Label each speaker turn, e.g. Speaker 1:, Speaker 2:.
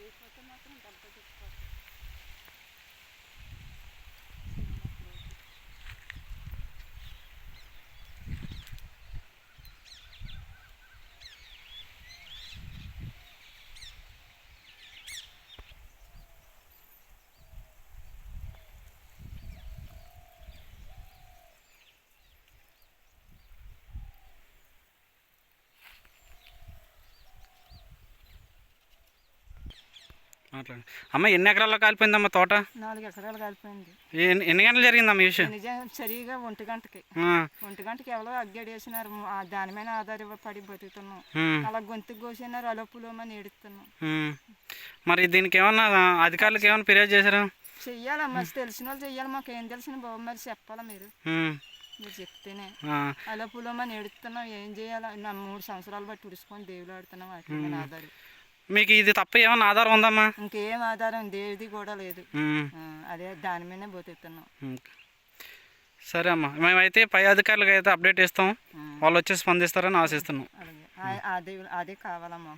Speaker 1: లేకపోతే మాత్రం దెబ్బ తెచ్చిపోతుంది.
Speaker 2: మాట్లాడండి అమ్మ. ఎన్ని ఎకరాల్లో కాలిపోయిందమ్మా తోట?
Speaker 1: 4 ఎకరాలు కాలిపోయింది.
Speaker 2: ఎన్ని గంటలు జరిగిందమ్మా ఈ విషయం?
Speaker 1: నిజం సరిగా 1 గంటకి ఎవరో అగ్గడేసినారు. దాని మీద ఆధారపడి బతుకుతున్నాం. అలా గొంతుకు కోసినారు, అలోపులోమని ఏడుస్తున్నాం.
Speaker 2: మరి దీనికి ఏమన్నా అధికారులకు ఏమైనా ఫిర్యాదు చేశారా?
Speaker 1: చెయ్యాలా మరి, తెలిసిన వాళ్ళు చెయ్యాలి. మాకేం తెలిసిన బాబు, మరి చెప్పాలా మీరు చెప్తేనే. అలోపులోమని ఏడుస్తున్నాం. ఏం చేయాలా? 3 సంవత్సరాలు బట్టి ఉడుచుకొని దేవులు ఆడుతున్నాం. వాటి మీద ఆధారం.
Speaker 2: మీకు ఇది తప్ప ఏమన్నా ఆధారం ఉందమ్మా?
Speaker 1: ఇంకేం ఆధారం దేవిది కూడా లేదు. అదే దాని మీదనే బతుకుతున్నాం.
Speaker 2: సరే అమ్మా, మేమైతే పై అధికారులకు అయితే అప్డేట్ ఇస్తాం. వాళ్ళు వచ్చి స్పందిస్తారని ఆశిస్తున్నాం.
Speaker 1: అదే కావాలమ్మా.